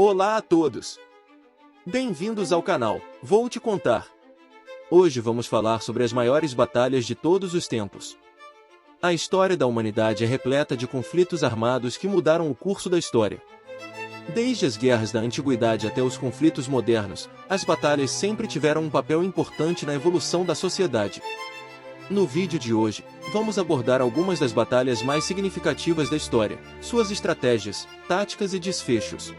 Olá a todos! Bem-vindos ao canal, vou te contar. Hoje vamos falar sobre as maiores batalhas de todos os tempos. A história da humanidade é repleta de conflitos armados que mudaram o curso da história. Desde as guerras da antiguidade até os conflitos modernos, as batalhas sempre tiveram um papel importante na evolução da sociedade. No vídeo de hoje, vamos abordar algumas das batalhas mais significativas da história, suas estratégias, táticas e desfechos.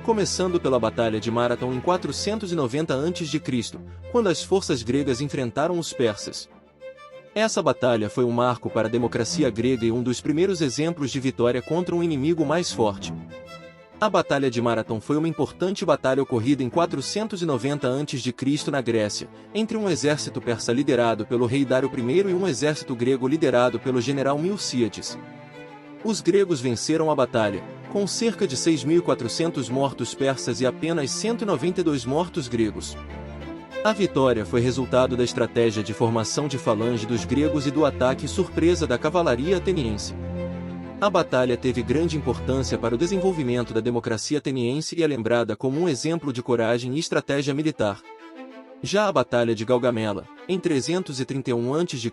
Começando pela Batalha de Marathon em 490 a.C., quando as forças gregas enfrentaram os persas. Essa batalha foi um marco para a democracia grega e um dos primeiros exemplos de vitória contra um inimigo mais forte. A Batalha de Marathon foi uma importante batalha ocorrida em 490 a.C. na Grécia, entre um exército persa liderado pelo rei Dário I e um exército grego liderado pelo general Milcíades. Os gregos venceram a batalha, com cerca de 6.400 mortos persas e apenas 192 mortos gregos. A vitória foi resultado da estratégia de formação de falange dos gregos e do ataque surpresa da cavalaria ateniense. A batalha teve grande importância para o desenvolvimento da democracia ateniense e é lembrada como um exemplo de coragem e estratégia militar. Já a Batalha de Gaugamela, em 331 a.C.,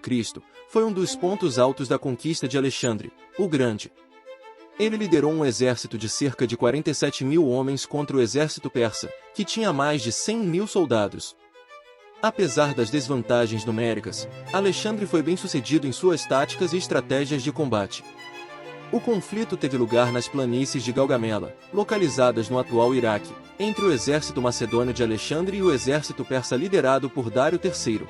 foi um dos pontos altos da conquista de Alexandre, o Grande. Ele liderou um exército de cerca de 47.000 homens contra o exército persa, que tinha mais de 100.000 soldados. Apesar das desvantagens numéricas, Alexandre foi bem-sucedido em suas táticas e estratégias de combate. O conflito teve lugar nas planícies de Gaugamela, localizadas no atual Iraque, entre o exército macedônio de Alexandre e o exército persa liderado por Dário III.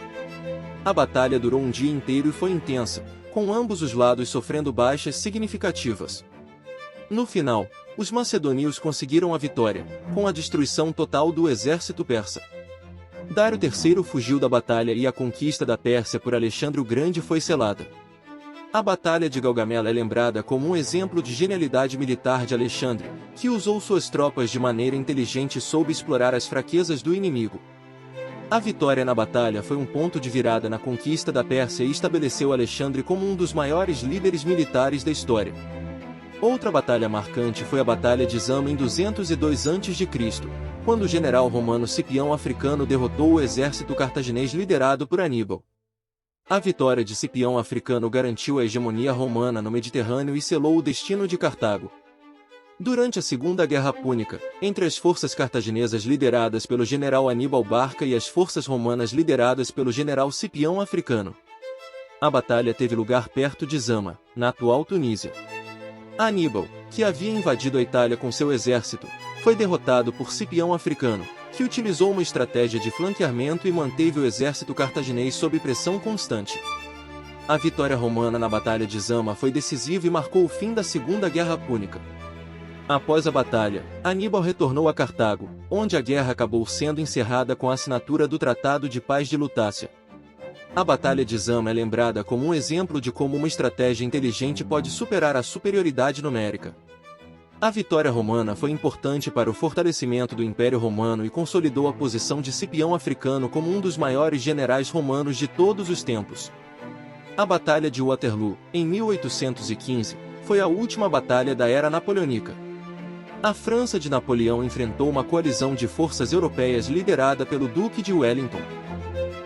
A batalha durou um dia inteiro e foi intensa, com ambos os lados sofrendo baixas significativas. No final, os macedônios conseguiram a vitória, com a destruição total do exército persa. Dário III fugiu da batalha e a conquista da Pérsia por Alexandre o Grande foi selada. A Batalha de Gaugamela é lembrada como um exemplo de genialidade militar de Alexandre, que usou suas tropas de maneira inteligente e soube explorar as fraquezas do inimigo. A vitória na batalha foi um ponto de virada na conquista da Pérsia e estabeleceu Alexandre como um dos maiores líderes militares da história. Outra batalha marcante foi a Batalha de Zama em 202 a.C., quando o general romano Cipião Africano derrotou o exército cartaginês liderado por Aníbal. A vitória de Cipião Africano garantiu a hegemonia romana no Mediterrâneo e selou o destino de Cartago. Durante a Segunda Guerra Púnica, entre as forças cartaginesas lideradas pelo general Aníbal Barca e as forças romanas lideradas pelo general Cipião Africano, a batalha teve lugar perto de Zama, na atual Tunísia. Aníbal, que havia invadido a Itália com seu exército, foi derrotado por Cipião Africano, que utilizou uma estratégia de flanqueamento e manteve o exército cartaginês sob pressão constante. A vitória romana na Batalha de Zama foi decisiva e marcou o fim da Segunda Guerra Púnica. Após a batalha, Aníbal retornou a Cartago, onde a guerra acabou sendo encerrada com a assinatura do Tratado de Paz de Lutácia. A Batalha de Zama é lembrada como um exemplo de como uma estratégia inteligente pode superar a superioridade numérica. A vitória romana foi importante para o fortalecimento do Império Romano e consolidou a posição de Cipião Africano como um dos maiores generais romanos de todos os tempos. A Batalha de Waterloo, em 1815, foi a última batalha da era napoleônica. A França de Napoleão enfrentou uma coalizão de forças europeias liderada pelo Duque de Wellington.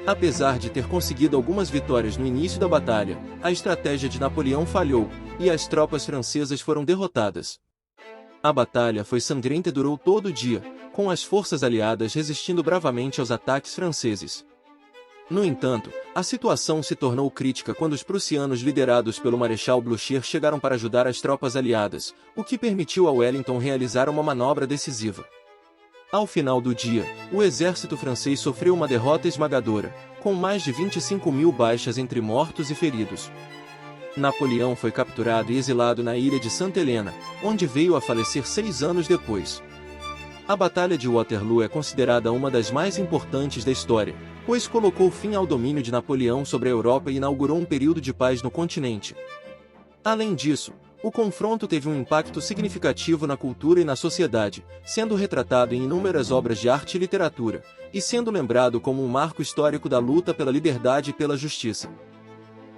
Apesar de ter conseguido algumas vitórias no início da batalha, a estratégia de Napoleão falhou, e as tropas francesas foram derrotadas. A batalha foi sangrenta e durou todo o dia, com as forças aliadas resistindo bravamente aos ataques franceses. No entanto, a situação se tornou crítica quando os prussianos liderados pelo Marechal Blücher chegaram para ajudar as tropas aliadas, o que permitiu a Wellington realizar uma manobra decisiva. Ao final do dia, o exército francês sofreu uma derrota esmagadora, com mais de 25.000 baixas entre mortos e feridos. Napoleão foi capturado e exilado na ilha de Santa Helena, onde veio a falecer 6 anos depois. A Batalha de Waterloo é considerada uma das mais importantes da história, pois colocou fim ao domínio de Napoleão sobre a Europa e inaugurou um período de paz no continente. Além disso, o confronto teve um impacto significativo na cultura e na sociedade, sendo retratado em inúmeras obras de arte e literatura, e sendo lembrado como um marco histórico da luta pela liberdade e pela justiça.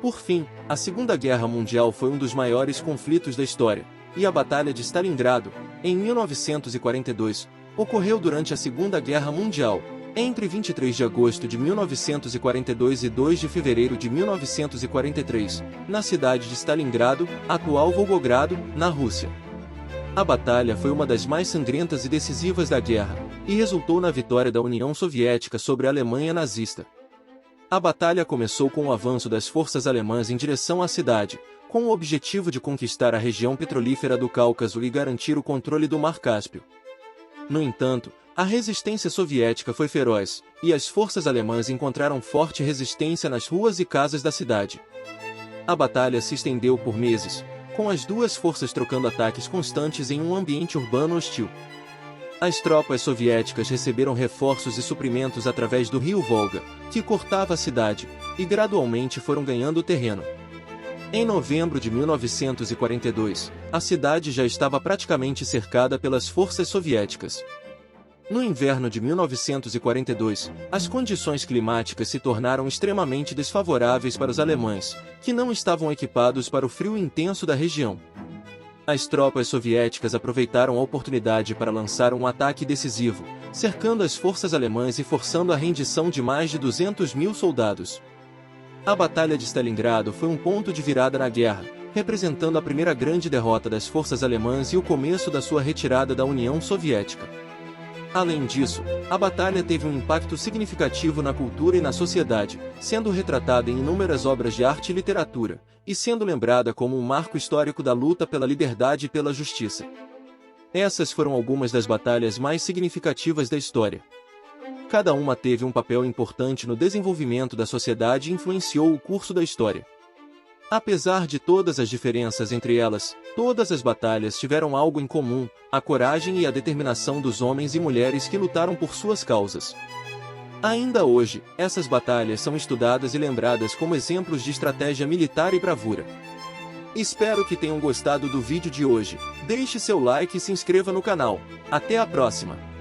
Por fim, a Segunda Guerra Mundial foi um dos maiores conflitos da história, e a Batalha de Stalingrado, em 1942, ocorreu durante a Segunda Guerra Mundial, entre 23 de agosto de 1942 e 2 de fevereiro de 1943, na cidade de Stalingrado, atual Volgogrado, na Rússia. A batalha foi uma das mais sangrentas e decisivas da guerra, e resultou na vitória da União Soviética sobre a Alemanha nazista. A batalha começou com o avanço das forças alemãs em direção à cidade, com o objetivo de conquistar a região petrolífera do Cáucaso e garantir o controle do Mar Cáspio. No entanto, a resistência soviética foi feroz, e as forças alemãs encontraram forte resistência nas ruas e casas da cidade. A batalha se estendeu por meses, com as duas forças trocando ataques constantes em um ambiente urbano hostil. As tropas soviéticas receberam reforços e suprimentos através do rio Volga, que cortava a cidade, e gradualmente foram ganhando terreno. Em novembro de 1942, a cidade já estava praticamente cercada pelas forças soviéticas. No inverno de 1942, as condições climáticas se tornaram extremamente desfavoráveis para os alemães, que não estavam equipados para o frio intenso da região. As tropas soviéticas aproveitaram a oportunidade para lançar um ataque decisivo, cercando as forças alemãs e forçando a rendição de mais de 200 mil soldados. A Batalha de Stalingrado foi um ponto de virada na guerra, representando a primeira grande derrota das forças alemãs e o começo da sua retirada da União Soviética. Além disso, a batalha teve um impacto significativo na cultura e na sociedade, sendo retratada em inúmeras obras de arte e literatura, e sendo lembrada como um marco histórico da luta pela liberdade e pela justiça. Essas foram algumas das batalhas mais significativas da história. Cada uma teve um papel importante no desenvolvimento da sociedade e influenciou o curso da história. Apesar de todas as diferenças entre elas, todas as batalhas tiveram algo em comum: a coragem e a determinação dos homens e mulheres que lutaram por suas causas. Ainda hoje, essas batalhas são estudadas e lembradas como exemplos de estratégia militar e bravura. Espero que tenham gostado do vídeo de hoje. Deixe seu like e se inscreva no canal. Até a próxima!